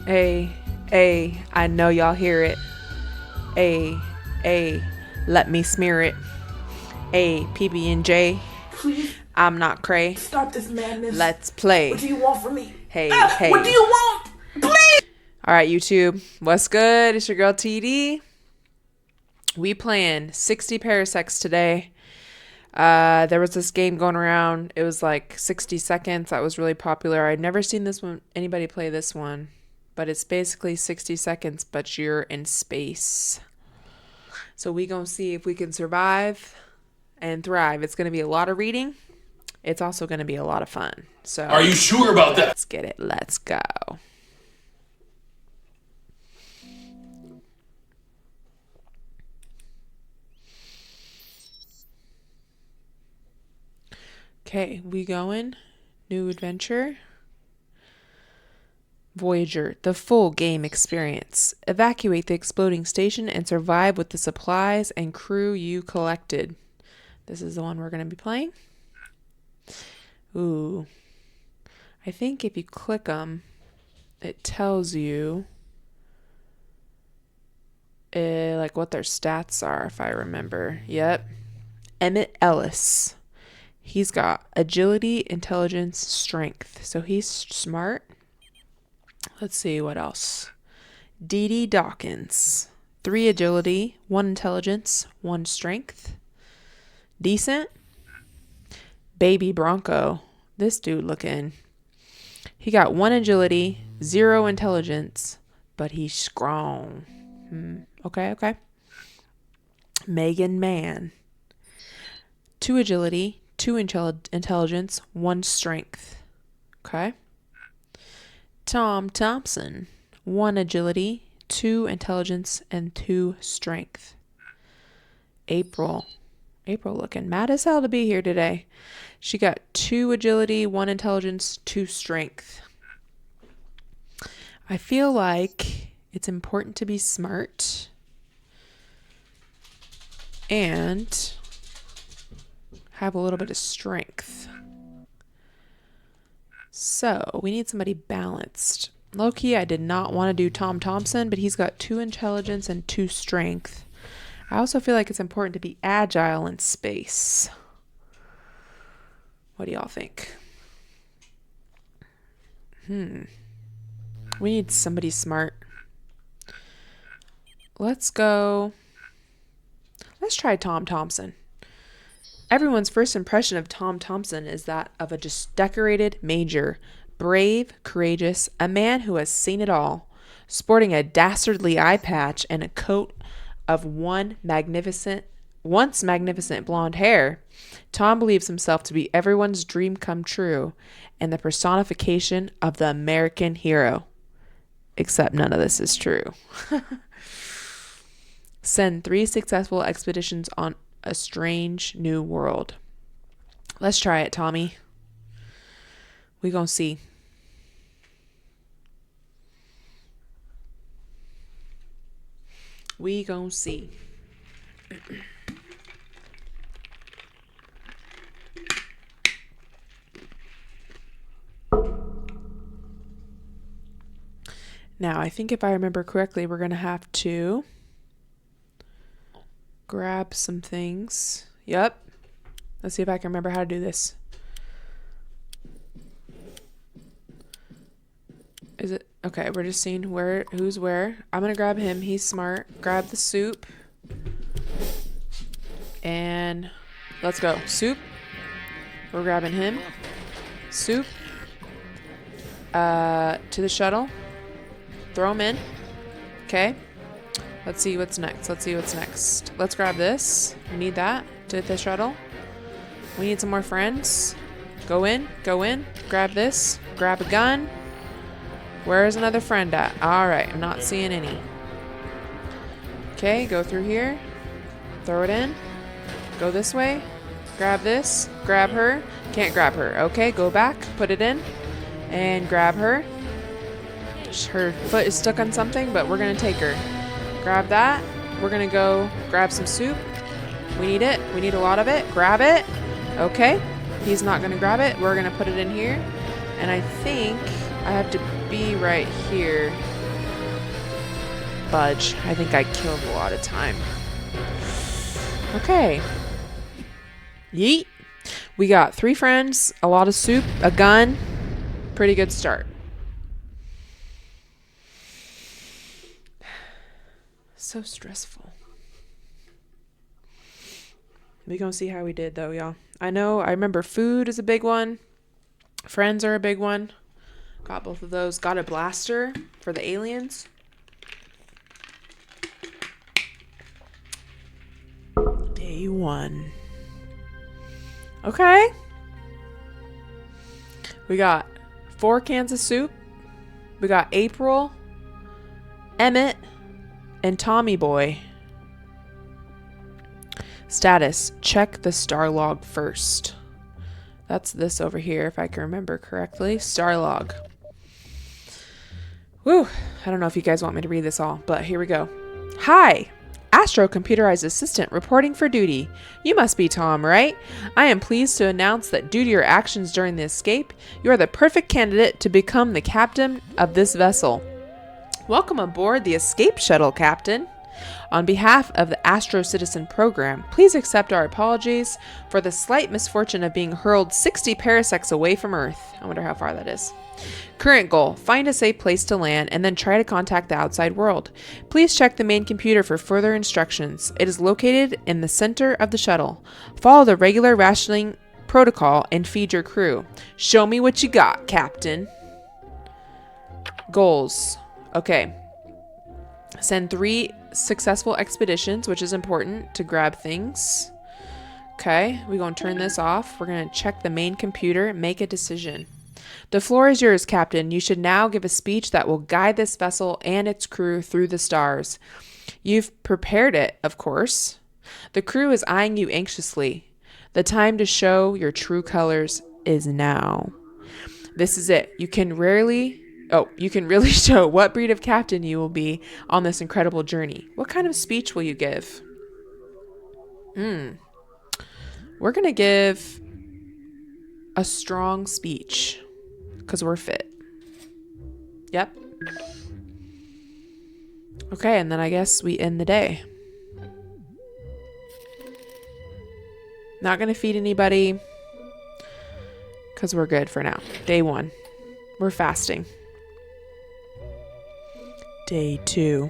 Hey, hey, I know y'all hear it. Hey, hey, let me smear it. Hey, PB&J, Please I'm not cray. stop this madness. Let's play. What do you want from me? Hey, What do hey. you want? Please. All right, YouTube, what's good? It's your girl TD. We playing 60 Parsecs today. There was this game going around. It was like 60 seconds. That was really popular. I'd never seen this one. Anybody play this one? But it's basically 60 seconds, but you're in space. So we gonna see if we can survive and thrive. It's gonna be a lot of reading. It's also gonna be a lot of fun. So Are you sure about that? let's get it. Let's go. Okay, we going. New adventure. Voyager, the full game experience. Evacuate the exploding station and survive with the supplies and crew you collected. This is the one we're going to be playing. Ooh. I think if you click them, it tells you like what their stats are, if I remember. Yep. Emmett Ellis. He's got agility, intelligence, strength. So he's smart. Let's see what else. Dee Dee Dawkins. 3 agility, 1 intelligence, 1 strength. Decent. Baby Bronco. This dude looking. He got 1 agility, 0 intelligence, but he's strong. Okay. Megan Mann. 2 agility, 2 intelligence, 1 strength. Okay. Tom Thompson. 1 agility, 2 intelligence, and 2 strength. April looking mad as hell to be here today. She got 2 agility, 1 intelligence, 2 strength. I feel like it's important to be smart and have a little bit of strength. So we need somebody balanced. Low-key, I did not want to do Tom Thompson, but he's got 2 intelligence and 2 strength. I also feel like it's important to be agile in space. What do y'all think? We need somebody smart. Let's try Tom Thompson. Everyone's first impression of Tom Thompson is that of a just decorated major, brave, courageous, a man who has seen it all. Sporting a dastardly eye patch and a coat of once magnificent blonde hair, Tom believes himself to be everyone's dream come true and the personification of the American hero. Except none of this is true. Send 3 successful expeditions on a strange new world. Let's try it, Tommy. We gonna see. We gonna see. Now, I think if I remember correctly, we're gonna have to grab some things. Yep. Let's see if I can remember how to do this. Is it okay? We're just seeing who's where. I'm gonna grab him. He's smart. Grab the soup. And let's go. Soup. We're grabbing him. Soup. To the shuttle. Throw him in. Okay. Let's see what's next. Let's grab this. We need that to hit the shuttle. We need some more friends. Go in. Grab this. Grab a gun. Where's another friend at? All right, I'm not seeing any. Okay, go through here. Throw it in. Go this way. Grab this. Grab her. Can't grab her. Okay, go back. Put it in. And grab her. Her foot is stuck on something, but we're going to take her. Grab that. We're going to go grab some soup. We need it. We need a lot of it. Grab it. Okay. He's not going to grab it. We're going to put it in here. And I think I have to be right here. budge. I think I killed a lot of time. Okay. Yeet. We got 3 friends, a lot of soup, a gun. Pretty good start. So stressful. We gonna see how we did though, y'all. I remember food is a big one. Friends are a big one. Got both of those. Got a blaster for the aliens. Day 1. Okay. We got 4 cans of soup. We got April, Emmett, and Tommy Boy. Status, check the star log first. That's this over here, if I can remember correctly. Star log. Woo. I don't know if you guys want me to read this all, but here we go. Hi. Astro computerized assistant reporting for duty. You must be Tom, right? I am pleased to announce that due to your actions during the escape, you are the perfect candidate to become the captain of this vessel. Welcome aboard the Escape Shuttle, Captain. On behalf of the Astro Citizen Program, please accept our apologies for the slight misfortune of being hurled 60 parsecs away from Earth. I wonder how far that is. Current goal, find a safe place to land and then try to contact the outside world. Please check the main computer for further instructions. It is located in the center of the shuttle. Follow the regular rationing protocol and feed your crew. Show me what you got, Captain. Goals. Okay. Send 3 successful expeditions, which is important to grab things. Okay, we're going to turn this off. We're going to check the main computer, make a decision. The floor is yours, Captain. You should now give a speech that will guide this vessel and its crew through the stars. You've prepared it, of course. The crew is eyeing you anxiously. The time to show your true colors is now. This is it. You can really show what breed of captain you will be on this incredible journey. What kind of speech will you give? We're going to give a strong speech because we're fit. Yep. Okay, and then I guess we end the day. Not going to feed anybody because we're good for now. Day 1. We're fasting. Day 2.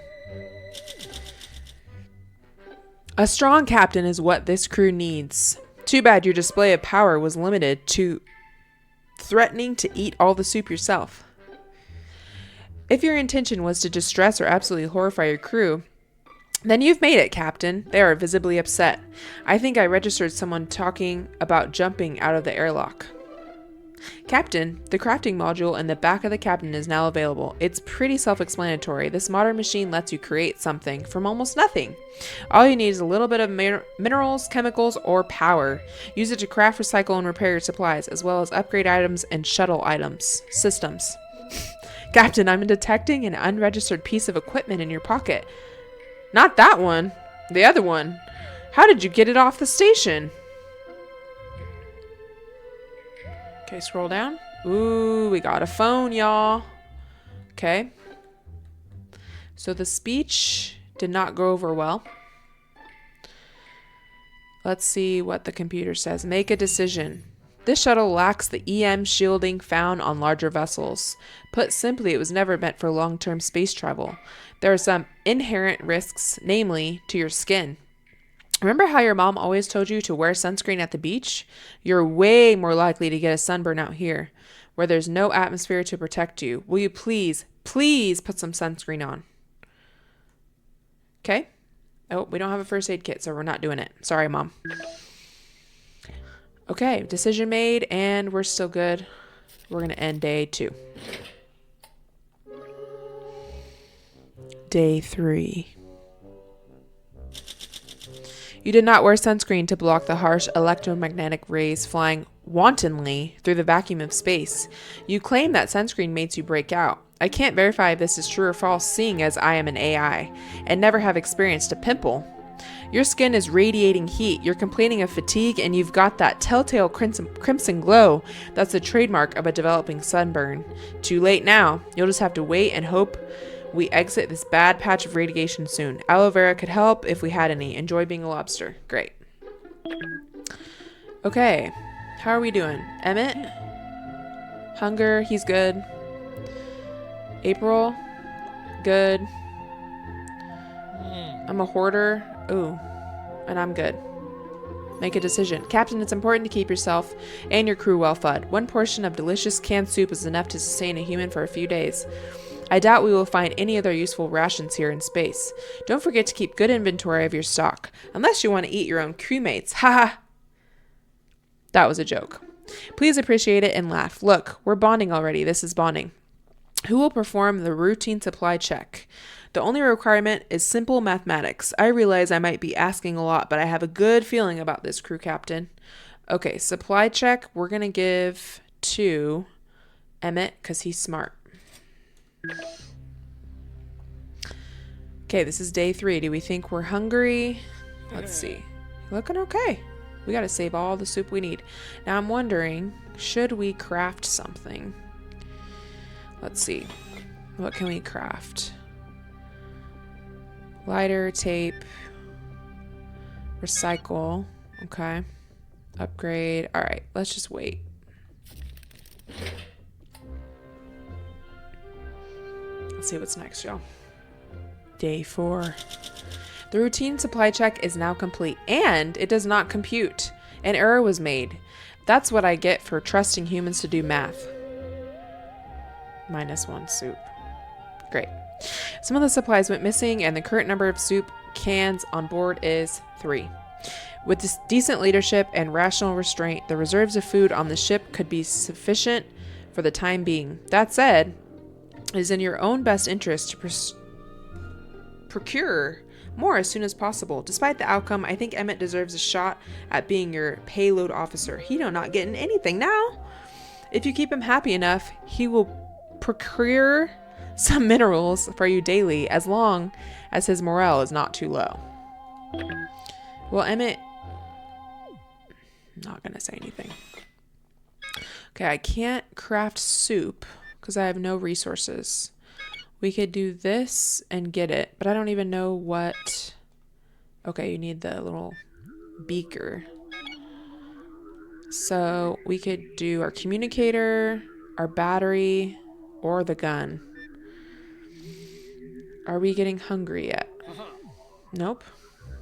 A strong captain is what this crew needs. Too bad your display of power was limited to threatening to eat all the soup yourself. If your intention was to distress or absolutely horrify your crew, then you've made it, Captain. They are visibly upset. I think I registered someone talking about jumping out of the airlock. Captain, the crafting module in the back of the cabin is now available. It's pretty self-explanatory. This modern machine lets you create something from almost nothing. All you need is a little bit of minerals, chemicals, or power. Use it to craft, recycle, and repair your supplies, as well as upgrade items and shuttle systems. Captain, I'm detecting an unregistered piece of equipment in your pocket. Not that one. The other one. How did you get it off the station? Okay, scroll down. Ooh, we got a phone, y'all. Okay. So the speech did not go over well. Let's see what the computer says. Make a decision. This shuttle lacks the EM shielding found on larger vessels. Put simply, it was never meant for long-term space travel. There are some inherent risks, namely to your skin. Remember how your mom always told you to wear sunscreen at the beach? You're way more likely to get a sunburn out here, where there's no atmosphere to protect you. Will you please put some sunscreen on? Okay. Oh, we don't have a first aid kit, so we're not doing it. Sorry, Mom. Okay, decision made, and we're still good. We're going to end day 2. Day 3. You did not wear sunscreen to block the harsh electromagnetic rays flying wantonly through the vacuum of space. You claim that sunscreen makes you break out. I can't verify if this is true or false, seeing as I am an AI and never have experienced a pimple. Your skin is radiating heat. You're complaining of fatigue, and you've got that telltale crimson glow that's the trademark of a developing sunburn. Too late now. You'll just have to wait and hope we exit this bad patch of radiation soon. Aloe vera could help if we had any. Enjoy being a lobster. Great. Okay. How are we doing? Emmett? Hunger, he's good. April? Good. I'm a hoarder. Ooh. And I'm good. Make a decision. Captain, it's important to keep yourself and your crew well fed. One portion of delicious canned soup is enough to sustain a human for a few days. I doubt we will find any other useful rations here in space. Don't forget to keep good inventory of your stock. Unless you want to eat your own crewmates. Haha. That was a joke. Please appreciate it and laugh. Look, we're bonding already. This is bonding. Who will perform the routine supply check? The only requirement is simple mathematics. I realize I might be asking a lot, but I have a good feeling about this, crew captain. Okay, supply check. We're going to give to Emmett because he's smart. Okay, this is day 3. Do we think we're hungry? Let's see. Looking okay. We got to save all the soup we need. Now I'm wondering, should we craft something? Let's see. What can we craft? Lighter, tape, recycle. Okay. Upgrade. All right, let's just wait. Let's see what's next, y'all. Day 4. The routine supply check is now complete, and it does not compute. An error was made. That's what I get for trusting humans to do math. -1 soup. Great. Some of the supplies went missing, and the current number of soup cans on board is 3. With this decent leadership and rational restraint, the reserves of food on the ship could be sufficient for the time being. That said, it is in your own best interest to procure more as soon as possible. Despite the outcome, I think Emmett deserves a shot at being your payload officer. He not getting anything now. If you keep him happy enough, he will procure some minerals for you daily as long as his morale is not too low. Well, Emmett, not gonna say anything. Okay, I can't craft soup because I have no resources. We could do this and get it, but I don't even know what. Okay, you need the little beaker. So we could do our communicator, our battery, or the gun. Are we getting hungry yet? Nope.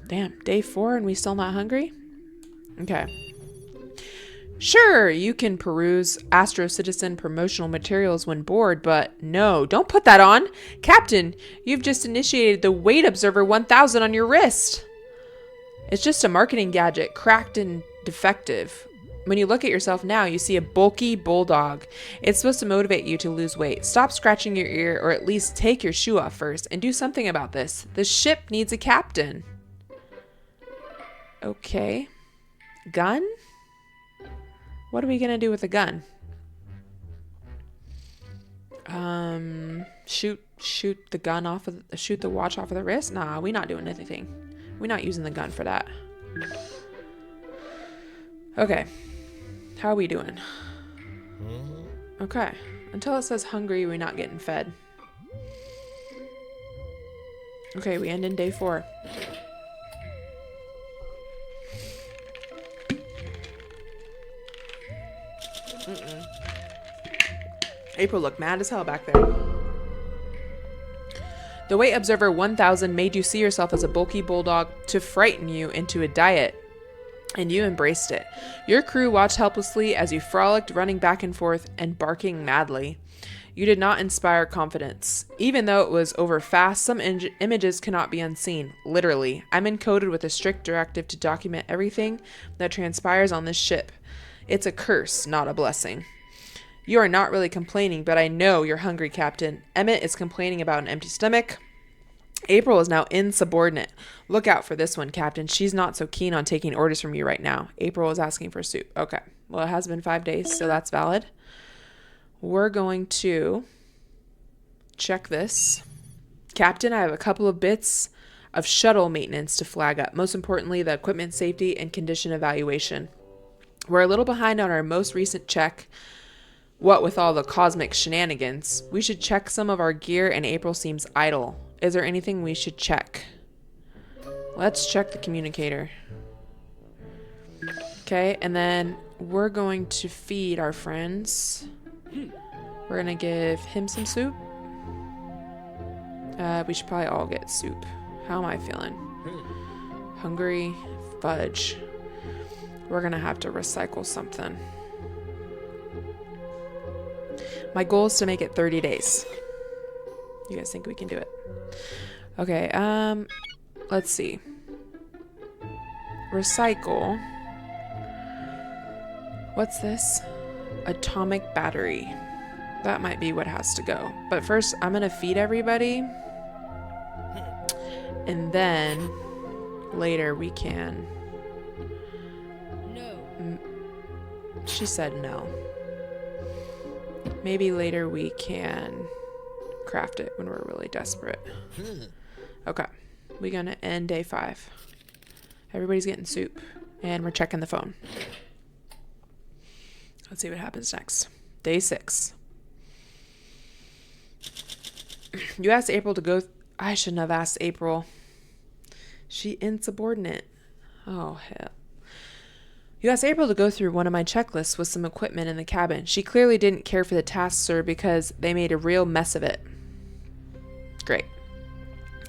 Damn, day 4 and we still not hungry? Okay. Sure, you can peruse Astro Citizen promotional materials when bored, but no, don't put that on. Captain, you've just initiated the Weight Observer 1000 on your wrist. It's just a marketing gadget, cracked and defective. When you look at yourself now, you see a bulky bulldog. It's supposed to motivate you to lose weight. Stop scratching your ear, or at least take your shoe off first and do something about this. The ship needs a captain. Okay. Gun? What are we gonna do with the gun? Shoot the gun off of shoot the watch off of the wrist? Nah, we not doing anything. We're not using the gun for that. Okay. How are we doing? Okay. Until it says hungry, we're not getting fed. Okay, we end in day 4. April looked mad as hell back there. The Weight Observer 1000 made you see yourself as a bulky bulldog to frighten you into a diet, and you embraced it. Your crew watched helplessly as you frolicked, running back and forth and barking madly. You did not inspire confidence. Even though it was over fast, some images cannot be unseen. Literally, I'm encoded with a strict directive to document everything that transpires on this ship. It's a curse, not a blessing. You are not really complaining, but I know you're hungry, Captain. Emmett is complaining about an empty stomach. April is now insubordinate. Look out for this one, Captain. She's not so keen on taking orders from you right now. April is asking for soup. Okay. Well, it has been 5 days, so that's valid. We're going to check this. Captain, I have a couple of bits of shuttle maintenance to flag up. Most importantly, the equipment safety and condition evaluation. We're a little behind on our most recent check. What with all the cosmic shenanigans? We should check some of our gear and April seems idle. Is there anything we should check? Let's check the communicator. Okay, and then we're going to feed our friends. We're gonna give him some soup. We should probably all get soup. How am I feeling? Hungry? Fudge. We're gonna have to recycle something. My goal is to make it 30 days. You guys think we can do it? Okay, let's see. Recycle. What's this? Atomic battery. That might be what has to go. But first, I'm gonna feed everybody. And then later we can... No. She said no. Maybe later we can craft it when we're really desperate. Okay. We're gonna end day 5. Everybody's getting soup. And we're checking the phone. Let's see what happens next. Day 6. You asked April to go... I shouldn't have asked April. She insubordinate. Oh, hell. You asked April to go through one of my checklists with some equipment in the cabin. She clearly didn't care for the task, sir, because they made a real mess of it. Great.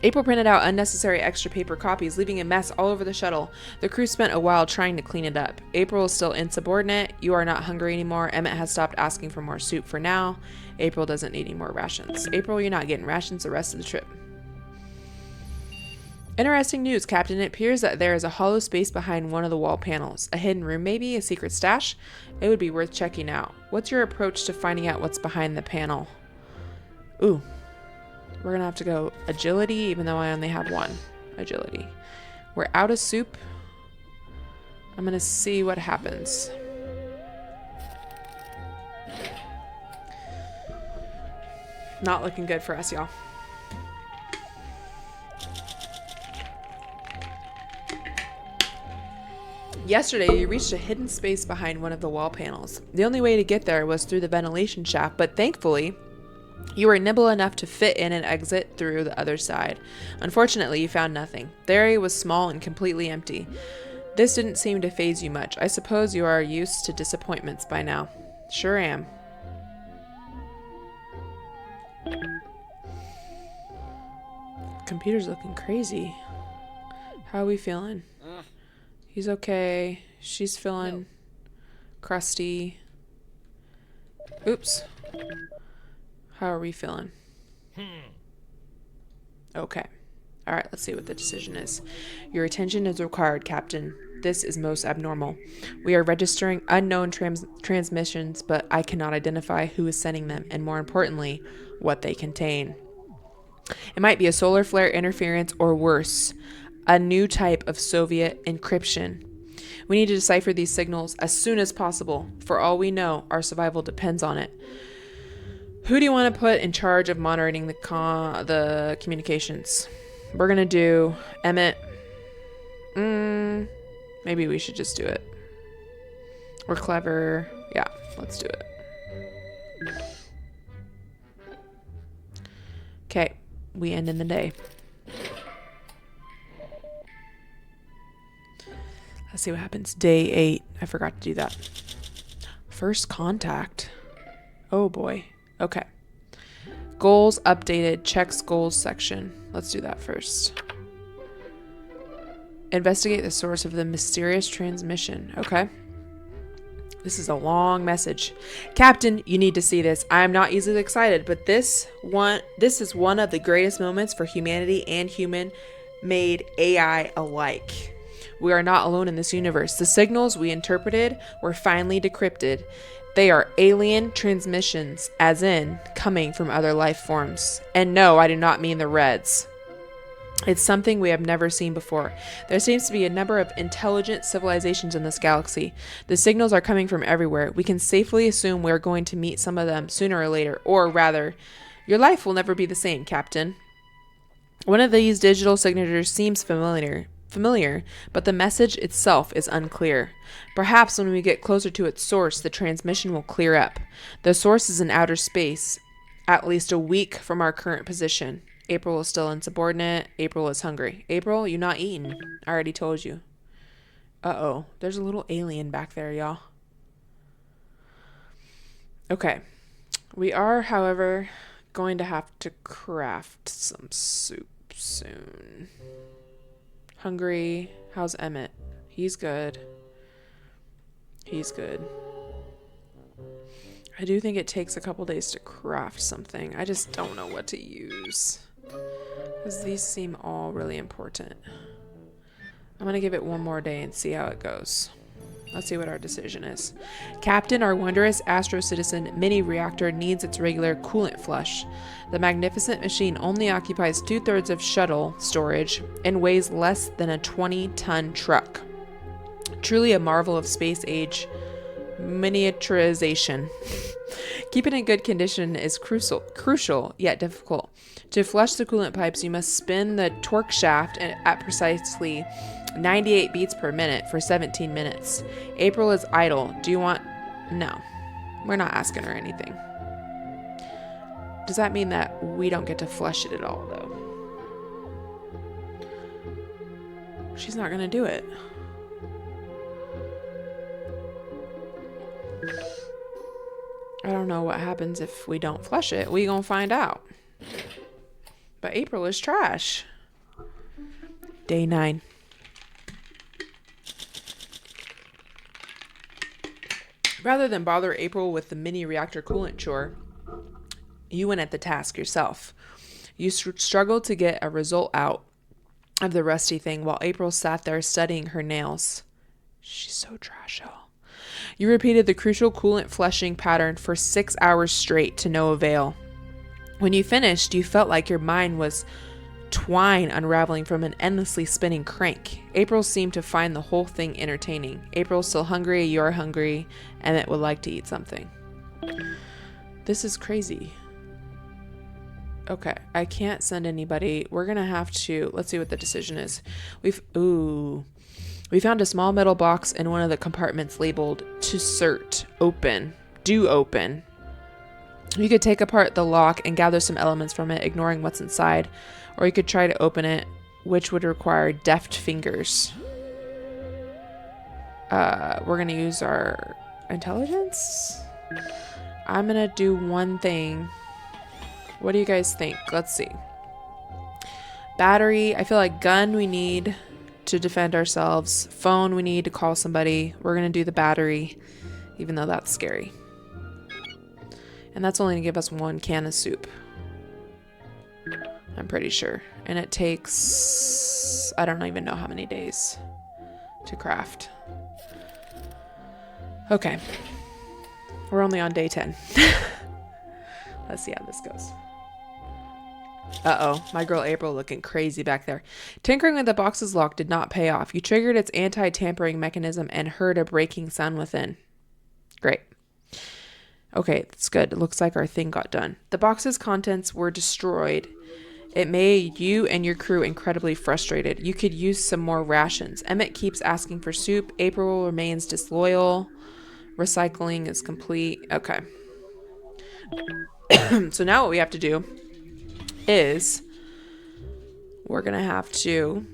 April printed out unnecessary extra paper copies, leaving a mess all over the shuttle. The crew spent a while trying to clean it up. April is still insubordinate. You are not hungry anymore. Emmett has stopped asking for more soup for now. April doesn't need any more rations. April, you're not getting rations the rest of the trip. Interesting news, Captain. It appears that there is a hollow space behind one of the wall panels. A hidden room, maybe? A secret stash? It would be worth checking out. What's your approach to finding out what's behind the panel? Ooh. We're gonna have to go agility, even though I only have 1 agility. We're out of soup. I'm gonna see what happens. Not looking good for us, y'all. Yesterday, you reached a hidden space behind one of the wall panels. The only way to get there was through the ventilation shaft, but thankfully, you were nimble enough to fit in and exit through the other side. Unfortunately, you found nothing. The area was small and completely empty. This didn't seem to faze you much. I suppose you are used to disappointments by now. Sure am. Computer's looking crazy. How are we feeling? He's okay. She's feeling crusty. Oops. How are we feeling? Okay. All right, let's see what the decision is. Your attention is required, Captain. This is most abnormal. We are registering unknown transmissions, but I cannot identify who is sending them, and more importantly, what they contain. It might be a solar flare interference or worse, a new type of Soviet encryption. We need to decipher these signals as soon as possible. For all we know, our survival depends on it. Who do you want to put in charge of monitoring the communications? We're going to do Emmett. Maybe we should just do it. We're clever. Yeah, let's do it. Okay, we end in the day. Let's see what happens. Day 8. I forgot to do that. First contact. Oh boy. Okay. Goals updated. Checks goals section. Let's do that first. Investigate the source of the mysterious transmission. Okay. This is a long message. Captain, you need to see this. I am not easily excited, but this is one of the greatest moments for humanity and human-made AI alike. We are not alone in this universe. The signals we interpreted were finally decrypted. They are alien transmissions, as in coming from other life forms. And no, I do not mean the Reds. It's something we have never seen before. There seems to be a number of intelligent civilizations in this galaxy. The signals are coming from everywhere. We can safely assume we're going to meet some of them sooner or later. Or rather, your life will never be the same, Captain. One of these digital signatures seems familiar. familiar, but the message itself is unclear. Perhaps when we get closer to its source, the transmission will clear up. The source is in outer space, at least a week from our current position. April is still insubordinate. April is hungry. April, you not eating. I already told you. Uh-oh. There's a little alien back there, y'all. Okay. We are, however, going to have to craft some soup soon. Hungry. How's Emmett? He's good. He's good. I do think it takes a couple days to craft something. I just don't know what to use, because these seem all really important. I'm going to give it one more day and see how it goes. Let's see what our decision is. Captain, our wondrous Astro Citizen mini reactor needs its regular coolant flush. The magnificent machine only occupies 2/3 of shuttle storage and weighs less than a 20-ton truck. Truly a marvel of space age miniaturization. Keep it in good condition is crucial yet difficult. To flush the coolant pipes, you must spin the torque shaft at precisely 98 beats per minute for 17 minutes. April is idle. Do you want... No. We're not asking her anything. Does that mean that we don't get to flush it at all, though? She's not going to do it. I don't know what happens if we don't flush it. We gonna find out. But April is trash. Day 9. Rather than bother April with the mini reactor coolant chore, you went at the task yourself. You struggled to get a result out of the rusty thing while April sat there studying her nails. She's so trash, y'all. You repeated the crucial coolant flushing pattern for 6 hours straight to no avail. When you finished, you felt like your mind was twine unraveling from an endlessly spinning crank. April seemed to find the whole thing entertaining. April's still hungry, you're hungry, and it would like to eat something. This is crazy. Okay, I can't send anybody. We're gonna have to, let's see what the decision is. We found a small metal box in one of the compartments labeled to cert, open, do open. You could take apart the lock and gather some elements from it, ignoring what's inside, or you could try to open it, which would require deft fingers. We're going to use our intelligence. I'm going to do one thing. What do you guys think? Let's see. Battery. I feel like gun we need to defend ourselves. Phone we need to call somebody. We're going to do the battery, even though that's scary. And that's only going to give us 1 can of soup. I'm pretty sure. And it takes, I don't even know how many days to craft. Okay. We're only on day 10. Let's see how this goes. Uh-oh, my girl April looking crazy back there. Tinkering with the box's lock did not pay off. You triggered its anti-tampering mechanism and heard a breaking sound within. Great. Okay, that's good. It looks like our thing got done. The box's contents were destroyed. It made you and your crew incredibly frustrated. You could use some more rations. Emmett keeps asking for soup. April remains disloyal. Recycling is complete. Okay. So now what we have to do is we're going to have to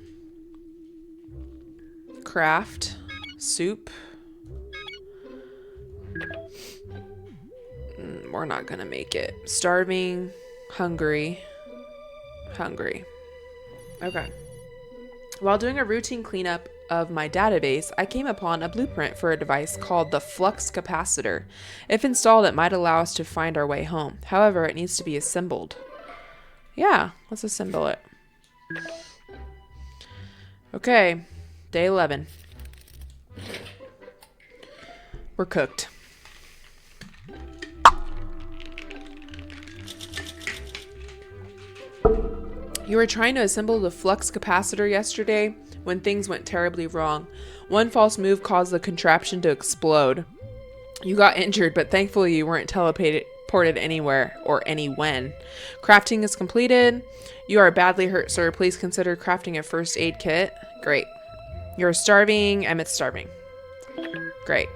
craft soup. We're not going to make it. Starving, hungry. Okay. While doing a routine cleanup of my database, I came upon a blueprint for a device called the flux capacitor. If installed, it might allow us to find our way home. However, it needs to be assembled. Yeah, let's assemble it. Okay, day 11. We're cooked. You were trying to assemble the flux capacitor yesterday when things went terribly wrong. One false move caused the contraption to explode. You got injured, but thankfully you weren't teleported anywhere or any when. Crafting is completed. You are badly hurt, sir. Please consider crafting a first aid kit. Great. You're starving. Emmett's starving. Great.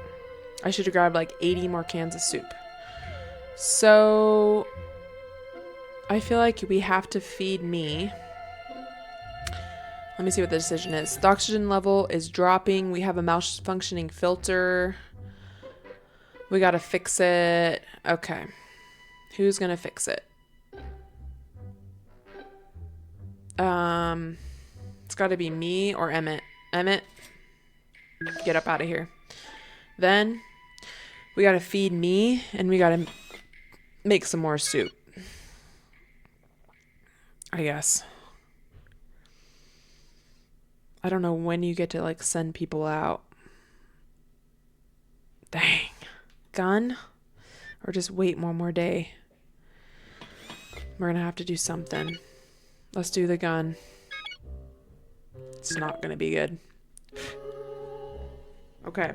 I should have grabbed like 80 more cans of soup. So I feel like we have to feed me. Let me see what the decision is. The oxygen level is dropping. We have a malfunctioning filter. We gotta fix it. Okay. Who's gonna fix it? It's gotta be me or Emmett. Emmett, get up out of here. Then we gotta feed me and we gotta make some more soup. I guess. I don't know when you get to like send people out. Dang. Gun? Or just wait one more day? We're gonna have to do something. Let's do the gun. It's not gonna be good. Okay.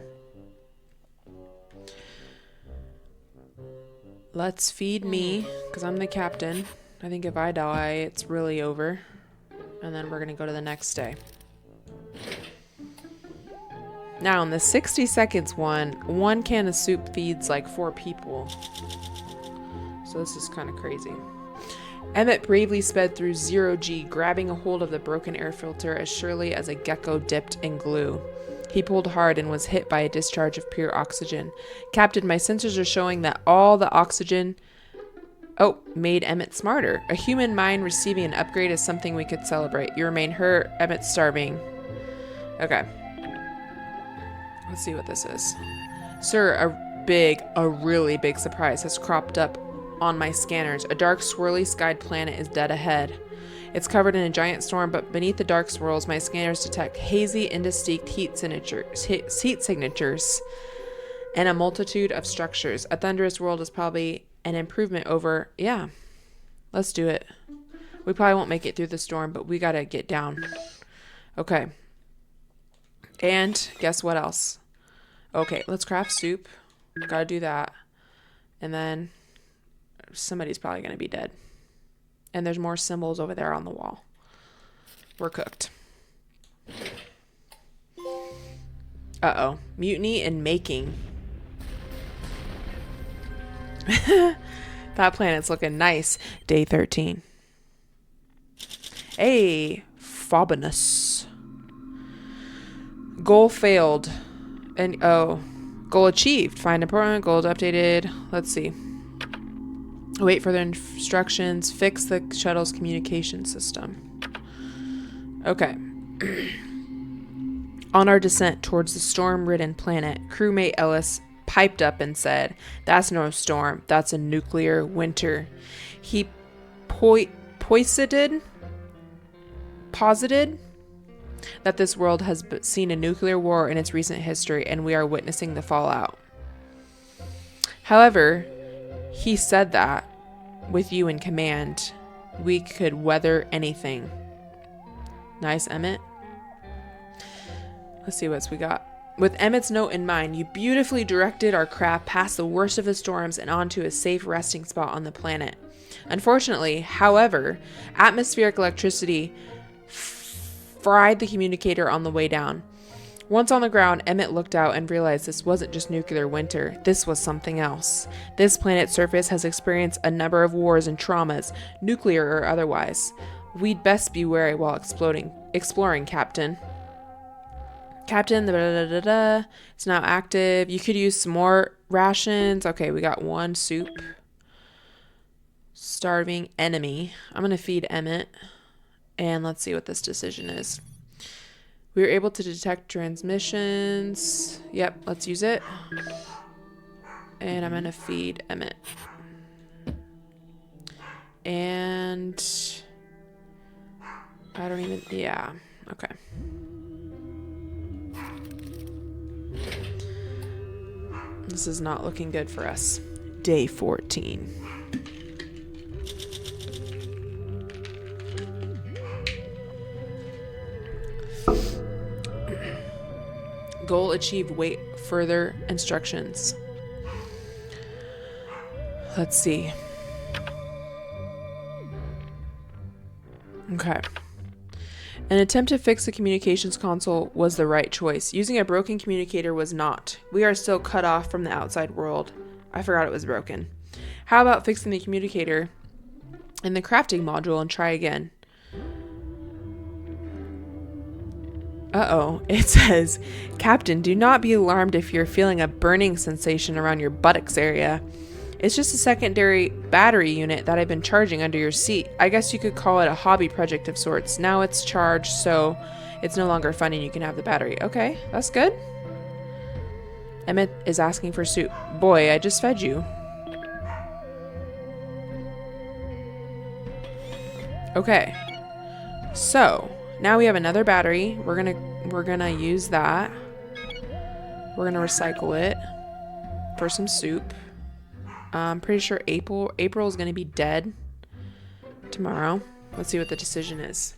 Let's feed me, because I'm the captain. I think if I die, it's really over. And then we're gonna go to the next day. Now, in the 60 seconds one can of soup feeds like 4 people. So this is kind of crazy. Emmett bravely sped through 0G, grabbing a hold of the broken air filter as surely as a gecko dipped in glue. He pulled hard and was hit by a discharge of pure oxygen. Captain, my sensors are showing that all the oxygen... Oh, made Emmett smarter. A human mind receiving an upgrade is something we could celebrate. You remain hurt. Emmett's starving. Okay. Let's see what this is. Sir, a really big surprise has cropped up on my scanners. A dark, swirly skied planet is dead ahead. It's covered in a giant storm, but beneath the dark swirls, my scanners detect hazy, indistinct heat signatures and a multitude of structures. A thunderous world is probably an improvement over... Yeah, let's do it. We probably won't make it through the storm, but we gotta get down. Okay. And guess what else? Okay, let's craft soup. Gotta do that. And then somebody's probably gonna be dead. And there's more symbols over there on the wall. We're cooked. Uh-oh. Mutiny and making. That planet's looking nice. Day 13. Hey, Phobonus. Goal failed. And goal achieved. Find important. Goals updated. Let's see. Wait for the instructions. Fix the shuttle's communication system. Okay. On our descent towards the storm-ridden planet, crewmate Ellis piped up and said, "That's no storm. That's a nuclear winter." He posited that this world has seen a nuclear war in its recent history, and we are witnessing the fallout. However, he said that with you in command, we could weather anything. Nice, Emmett. Let's see what we got. With Emmett's note in mind, you beautifully directed our craft past the worst of the storms and onto a safe resting spot on the planet. Unfortunately, however, atmospheric electricity fried the communicator on the way down. Once on the ground, Emmett looked out and realized this wasn't just nuclear winter. This was something else. This planet's surface has experienced a number of wars and traumas, nuclear or otherwise. We'd best be wary while exploring, Captain. Captain, it's now active. You could use some more rations. Okay, we got 1 soup. Starving enemy. I'm going to feed Emmett. And let's see what this decision is. We were able to detect transmissions. Yep, let's use it. And I'm going to feed Emmett. And I don't even... Yeah, okay. This is not looking good for us. Day 14. Goal achieved. Wait further instructions. Let's see. Okay. An attempt to fix the communications console was the right choice. Using a broken communicator was not. We are still cut off from the outside world. I forgot it was broken. How about fixing the communicator in the crafting module and try again? Uh-oh. It says, Captain, do not be alarmed if you're feeling a burning sensation around your buttocks area. It's just a secondary battery unit that I've been charging under your seat. I guess you could call it a hobby project of sorts. Now it's charged, so it's no longer fun and you can have the battery. Okay, that's good. Emmett is asking for soup. Boy, I just fed you. Okay. So, now we have another battery. We're gonna use that. We're gonna recycle it for some soup. I'm pretty sure April is going to be dead tomorrow. Let's see what the decision is.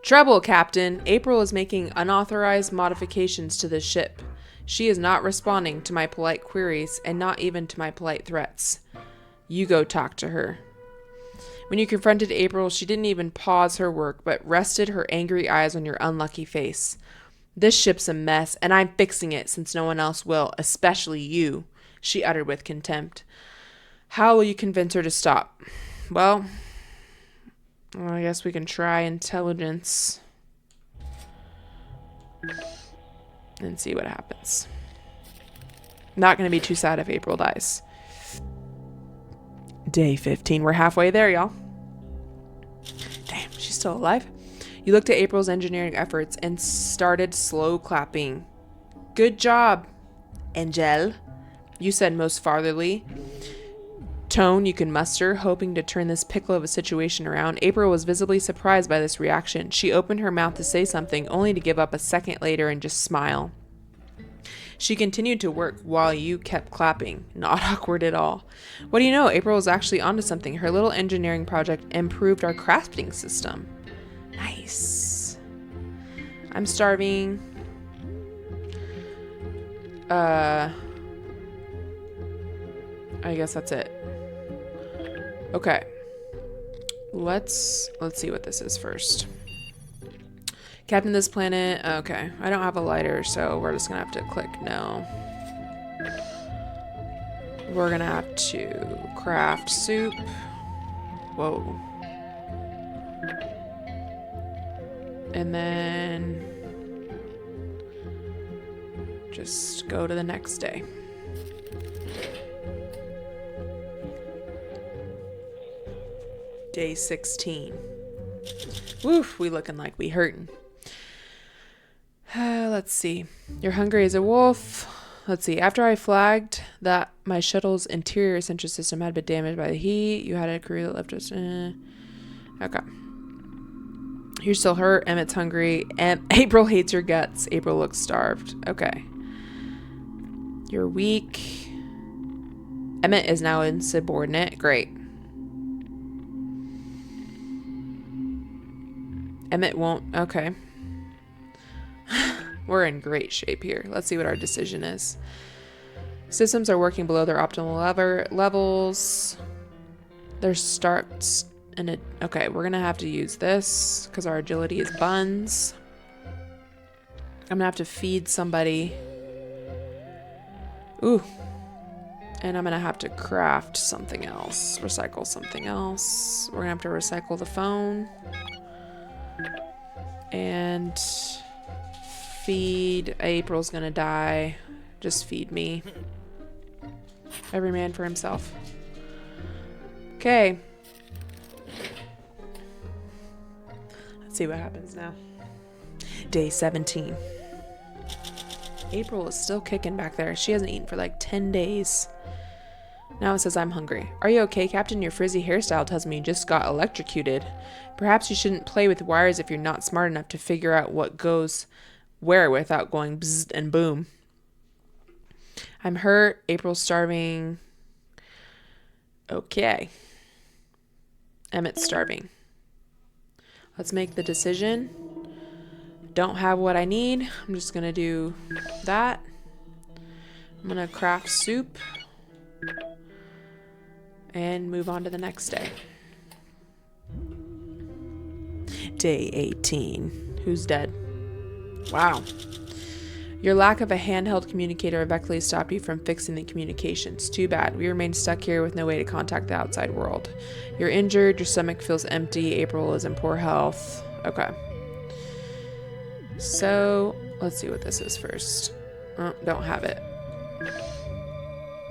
Trouble, Captain. April is making unauthorized modifications to the ship. She is not responding to my polite queries and not even to my polite threats. You go talk to her. When you confronted April, she didn't even pause her work, but rested her angry eyes on your unlucky face. This ship's a mess, and I'm fixing it since no one else will, especially you. She uttered with contempt. How will you convince her to stop? Well, I guess we can try intelligence and see what happens. Not going to be too sad if April dies. Day 15. We're halfway there, y'all. Damn, she's still alive. You looked at April's engineering efforts and started slow clapping. Good job, Angel. You said most fatherly tone you can muster, hoping to turn this pickle of a situation around. April was visibly surprised by this reaction. She opened her mouth to say something, only to give up a second later and just smile. She continued to work while you kept clapping. Not awkward at all. What do you know? April was actually onto something. Her little engineering project improved our crafting system. Nice. I'm starving. I guess that's it. Okay. Let's see what this is first. Captain this planet. Okay. I don't have a lighter, so we're just gonna have to click no. We're gonna have to craft soup. Whoa. And then just go to the next day. Day 16. Woof, we looking like we hurting. Let's see. You're hungry as a wolf. Let's see. After I flagged that my shuttle's interior sensor system had been damaged by the heat, you had a crew that left us. Okay. You're still hurt. Emmett's hungry. And April hates your guts. April looks starved. Okay. You're weak. Emmett is now insubordinate. Great. Emmett won't. Okay. We're in great shape here. Let's see what our decision is. Systems are working below their optimal levels. Their starts and it. Okay, we're gonna have to use this because our agility is buns. I'm gonna have to feed somebody. Ooh. And I'm gonna have to craft something else. Recycle something else. We're gonna have to recycle the phone. And feed. April's gonna die. Just feed me. Every man for himself. Okay. Let's see what happens now. Day 17. April is still kicking back there. She hasn't eaten for like 10 days. Now it says I'm hungry. Are you okay, Captain? Your frizzy hairstyle tells me you just got electrocuted. Perhaps you shouldn't play with wires if you're not smart enough to figure out what goes where without going bzzz and boom. I'm hurt. April's starving. Okay. Emmett's starving. Let's make the decision. Don't have what I need. I'm just going to do that. I'm going to craft soup. And move on to the next day. Day 18. Who's dead? Wow. Your lack of a handheld communicator eventually stopped you from fixing the communications. Too bad. We remain stuck here with no way to contact the outside world. You're injured. Your stomach feels empty. April is in poor health. Okay. So, let's see what this is first. Don't have it.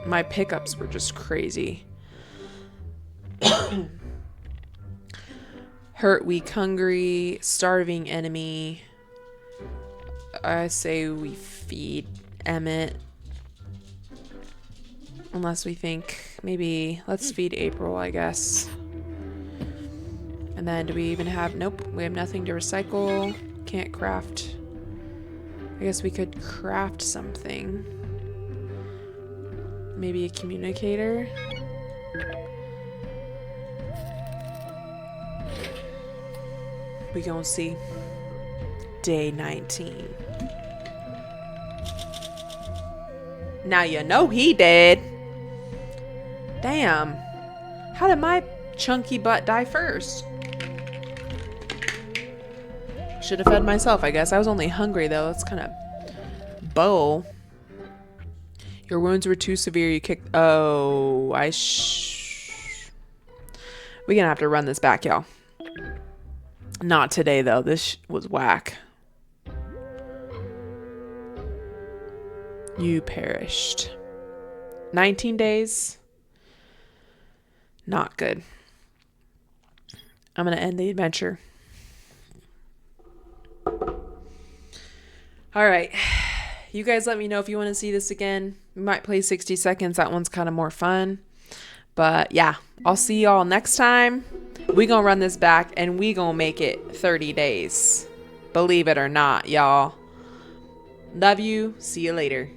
My pickups were just crazy. Hurt, weak, hungry, starving enemy. I say we feed Emmett. Unless we think maybe let's feed April, I guess. And then do we even have, nope, we have nothing to recycle. Can't craft. I guess we could craft something. Maybe a communicator. We gonna see. Day 19. Now you know he dead. Damn. How did my chunky butt die first? Should have fed myself, I guess. I was only hungry though. That's kind of bow. Your wounds were too severe. You kicked. Oh, we're gonna have to run this back, y'all. Not today though. This was whack. You perished. 19 days. Not good. I'm going to end the adventure. All right. You guys let me know if you want to see this again. We might play 60 seconds. That one's kind of more fun. But yeah, I'll see y'all next time. We gonna run this back and we gonna make it 30 days. Believe it or not, y'all. Love you. See you later.